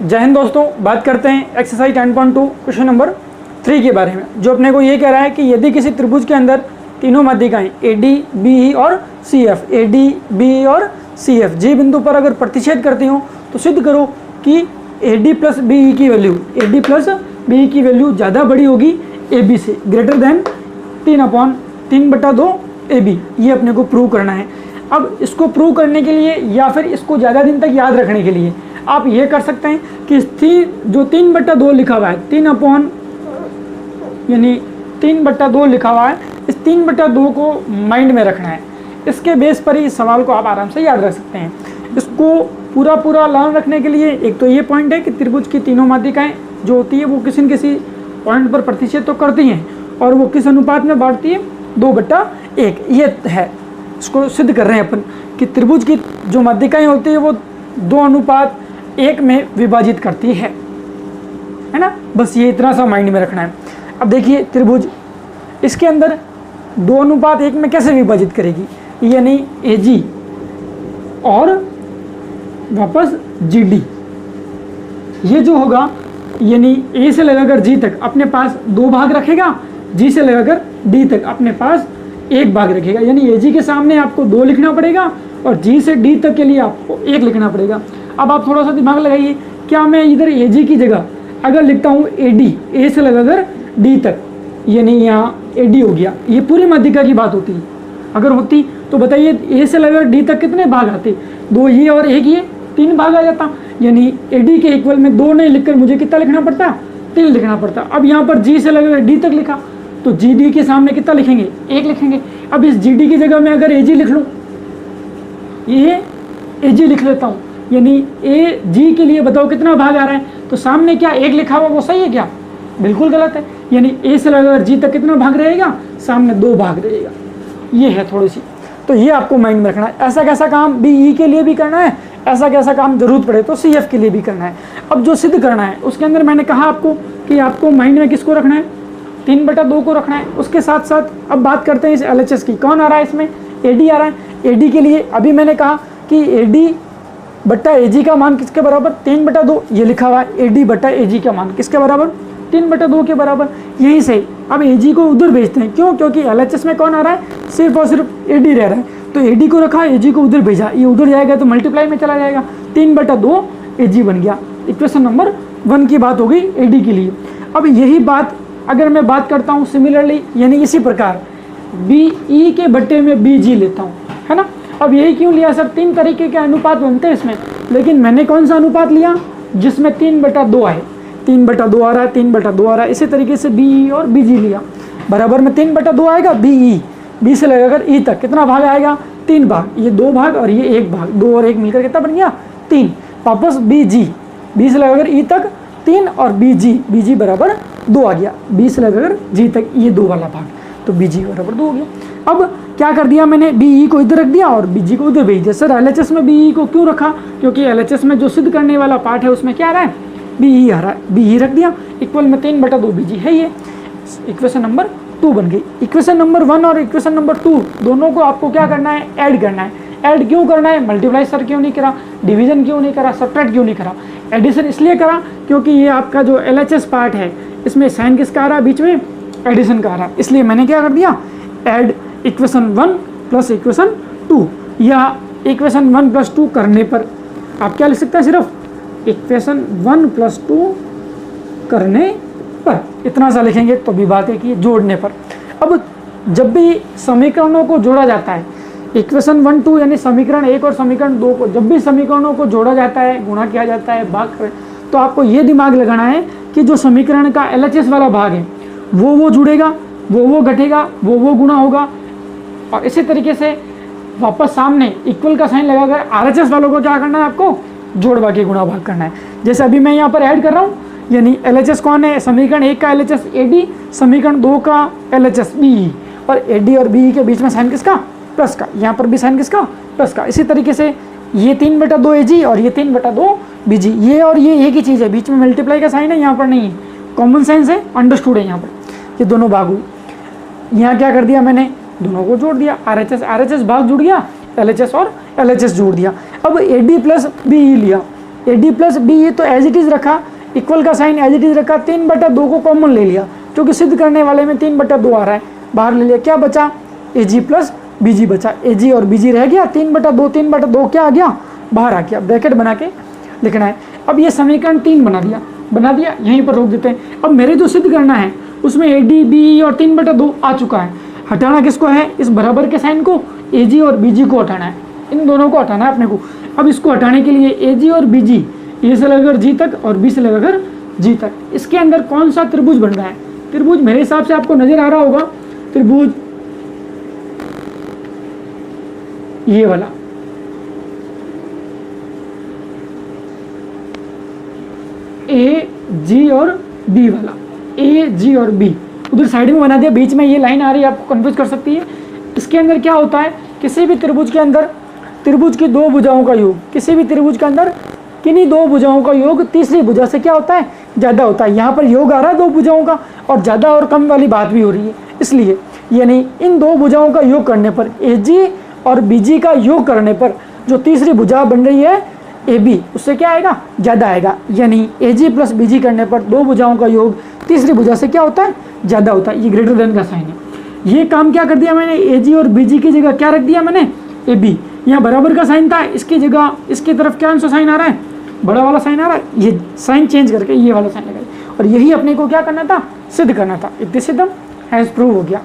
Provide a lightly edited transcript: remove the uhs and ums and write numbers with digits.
जय हिंद दोस्तों, बात करते हैं एक्सरसाइज 10.2 क्वेश्चन नंबर 3 के बारे में, जो अपने को ये कह रहा है कि यदि किसी त्रिभुज के अंदर तीनों माध्यिकाएं AD, BE और CF, AD, BE और CF G बिंदु पर अगर प्रतिच्छेद करती हूँ तो सिद्ध करो कि AD प्लस BE की वैल्यू ज़्यादा बड़ी होगी AB से, ग्रेटर देन 3/3/2 AB। ये अपने को प्रूव करना है। अब इसको प्रूव करने के लिए या फिर इसको ज़्यादा दिन तक याद रखने के लिए आप ये कर सकते हैं कि जो 3/2 लिखा हुआ है, 3/2 लिखा हुआ है, इस 3/2 को माइंड में रखना है। इसके बेस पर ही इस सवाल को आप आराम से याद रख सकते हैं। इसको पूरा लर्न रखने के लिए एक तो ये पॉइंट है कि त्रिभुज की तीनों माध्यिकाएं जो होती है वो किसी न किसी पॉइंट पर प्रतिच्छेद तो करती हैं और वो किस अनुपात में बांटती है, 2/1। ये है, इसको सिद्ध कर रहे हैं अपन कि त्रिभुज की जो माध्यिकाएं होती है वो 2:1 में विभाजित करती है ना। बस ये इतना सा माइंड में रखना है। अब देखिए त्रिभुज इसके अंदर 2:1 में कैसे विभाजित करेगी, यानी AG और वापस GD। ये जो होगा यानी A से लगाकर G तक अपने पास 2 भाग रखेगा, G से लगाकर D तक अपने पास 1 भाग रखेगा। यानी AG के सामने आपको 2 लिखना पड़ेगा और G से D तक के लिए आपको 1 लिखना पड़ेगा। अब आप थोड़ा सा दिमाग लगाइए, क्या मैं इधर AG की जगह अगर लिखता हूँ AD, A से लगाकर D तक, यानी यहाँ AD हो गया। ये पूरी माध्यिका की बात होती है। अगर होती तो बताइए A से लगाकर D तक कितने भाग आते, 2 ये और 1 ये, 3 भाग आ जाता। यानी AD के इक्वल में 2 नहीं लिखकर मुझे कितना लिखना पड़ता, 3 लिखना पड़ता। अब यहाँ पर G से लगाकर D तक लिखा तो GD के सामने कितना लिखेंगे, 1 लिखेंगे। अब इस GD की जगह में अगर AG लिख लूँ, ये AG लिख लेता हूँ, यानी AG के लिए बताओ कितना भाग आ रहा है, तो सामने क्या 1 लिखा हुआ वो सही है क्या, बिल्कुल गलत है। यानी A से लगाकर G तक कितना भाग रहेगा, सामने 2 भाग रहेगा। ये है थोड़ी सी, तो ये आपको माइंड में रखना है। ऐसा कैसा काम BE के लिए भी करना है, ऐसा कैसा काम जरूरत पड़े तो CF के लिए भी करना है। अब जो सिद्ध करना है उसके अंदर मैंने कहा आपको कि आपको माइंड में किसको रखना है, 3/2 को रखना है। उसके साथ साथ अब बात करते हैं इस LHS की। कौन आ रहा है इसमें, AD आ रहा है। AD के लिए अभी मैंने कहा कि AD/AG का मान किसके बराबर, 3/2। ये लिखा हुआ है AD/AG का मान किसके बराबर, 3/2 के बराबर। यहीं से अब AG को उधर भेजते हैं, क्यों, क्योंकि LHS में कौन आ रहा है, सिर्फ और सिर्फ AD रह रहा है। तो AD को रखा, AG को उधर भेजा, ये उधर जाएगा तो मल्टीप्लाई में चला जाएगा, 3/2 AG बन गया। इक्वेशन नंबर 1 की बात हो गई AD के लिए। अब यही बात अगर मैं बात करता हूँ सिमिलरली, यानी इसी प्रकार BE के बट्टे में BG लेता हूँ, है ना। अब यही क्यों लिया सर, 3 तरीके के अनुपात बनते हैं इसमें, लेकिन मैंने कौन सा अनुपात लिया जिसमें 3/2 आए, 3/2 आ रहा है, 3/2 आ रहा है। इसी तरीके से BE और BG लिया, बराबर में 3/2 आएगा। BE, B से लगाकर E तक कितना भाग आएगा, 3 भाग, ये 2 भाग और ये 1 भाग, 2 और 1 मिलकर कितना बन गया, 3। वापस BG, B से लगाकर E तक 3 और BG बराबर 2 आ गया। B से लगाकर G तक ये 2 वाला भाग, तो BG बराबर 2 हो गया। अब क्या कर दिया मैंने, BE को इधर रख दिया और BG को उधर भेज दिया। सर LHS में BE को क्यों रखा, क्योंकि LHS में जो सिद्ध करने वाला पार्ट है उसमें क्या आ रहा है, BE आ रहा है। BE रख दिया, इक्वल में 3/2 BG है। ये इक्वेशन नंबर 2 बन गई। इक्वेशन नंबर 1 और इक्वेशन नंबर 2 दोनों को आपको क्या करना है, ऐड करना है। ऐड क्यों करना है, मल्टीप्लाई सर क्यों नहीं करा, डिवीजन क्यों नहीं करा, सबट्रैक्ट क्यों नहीं करा, एडिशन इसलिए करा क्योंकि ये आपका जो LHS पार्ट है इसमें साइन किसका आ रहा है, बीच में एडिशन का आ रहा है। इसलिए मैंने क्या कर दिया, ऐड इक्वेशन 1 प्लस इक्वेशन 2, या इक्वेशन 1 + 2 करने पर आप क्या लिख सकते हैं, सिर्फ इक्वेशन 1 + 2 करने पर, इतना सा लिखेंगे तो भी बात है कि जोड़ने पर। अब जब भी समीकरणों को जोड़ा जाता है, इक्वेशन 1 2 यानी समीकरण 1 और समीकरण 2 को जब भी समीकरणों को जोड़ा जाता है, गुणा किया जाता है, भाग कर, तो आपको ये दिमाग लगाना है कि जो समीकरण का LHS वाला भाग है वो जुड़ेगा, वो घटेगा, वो गुणा होगा, और इसी तरीके से वापस सामने इक्वल का साइन लगाकर RHS वालों को क्या करना है, आपको जोड़ के गुणा भाग करना है। जैसे अभी मैं यहाँ पर ऐड कर रहा हूँ, यानी LHS कौन है, समीकरण 1 का LHS AD, समीकरण 2 का LHS BE, और AD और BE के बीच में साइन किसका, प्लस का, यहाँ पर भी साइन किसका, प्लस का। इसी तरीके से ये 3/2 AG और ये 3/2 BG, ये और ये एक ही चीज़ है, बीच में मल्टीप्लाई का साइन है, यहाँ पर नहीं है, कॉमन सेंस है, अंडरस्टूड है। यहाँ पर ये दोनों भाग हुई, यहाँ क्या कर दिया मैंने, दोनों को जोड़ दिया, RHS भाग जुड़ गया, LHS और LHS जोड़ दिया। अब AD + BE लिया, ए डी प्लस बी, ये तो एज इट इज़ रखा, इक्वल का साइन एज इट इज़ रखा, 3/2 को कॉमन ले लिया क्योंकि सिद्ध करने वाले में 3/2 आ रहा है, बाहर ले लिया, क्या बचा, ए जी प्लस बी जी बचा, ए जी और बी जी रह गया, 3/2 क्या आ गया, बाहर आ गया, ब्रैकेट बना के लिखना है। अब ये समीकरण 3 बना दिया, यहीं पर रोक देते हैं। अब मेरे जो सिद्ध करना है उसमें ए डी बी और 3/2 आ चुका है, हटाना किसको है, इस बराबर के साइन को, ए जी और बी जी को हटाना है, इन दोनों को हटाना है अपने को। अब इसको हटाने के लिए ए जी और बी जी, ए से लगाकर जी तक और बी से लगाकर जी तक, इसके अंदर कौन सा त्रिभुज बन रहा है, त्रिभुज मेरे हिसाब से आपको नजर आ रहा होगा, त्रिभुज ये वाला, ए जी और बी वाला, ए जी और बी उधर साइड में बना दिया, बीच में ये लाइन आ रही है, आपको कंफ्यूज कर सकती है। इसके अंदर क्या होता है, किसी भी त्रिभुज के अंदर त्रिभुज की दो भुजाओं का योग, किसी भी त्रिभुज के अंदर किन्हीं दो भुजाओं का योग तीसरी भुजा से क्या होता है, ज़्यादा होता है। यहाँ पर योग आ रहा है दो भुजाओं का, और ज़्यादा और कम वाली बात भी हो रही है, इसलिए यानी इन दो भुजाओं का योग करने पर, ए जी और बी जी का योग करने पर जो तीसरी भुजा बन रही है ए बी, उससे क्या आएगा, ज़्यादा आएगा। यानी ए जी प्लस बी जी करने पर दो भुजाओं का योग तीसरी भुजा से क्या होता है, ज़्यादा होता है। ये ग्रेटर देन का साइन है। ये काम क्या कर दिया मैंने, ए जी और बी जी की जगह क्या रख दिया मैंने, ए बी। यहाँ बराबर का साइन था, इसकी जगह इसकी तरफ क्या सा साइन आ रहा है, बड़ा वाला साइन आ रहा है, ये साइन चेंज करके ये वाला साइन लगाई, और यही अपने को क्या करना था, सिद्ध करना था। इतने सिद्धम हैज़ प्रूव हो गया।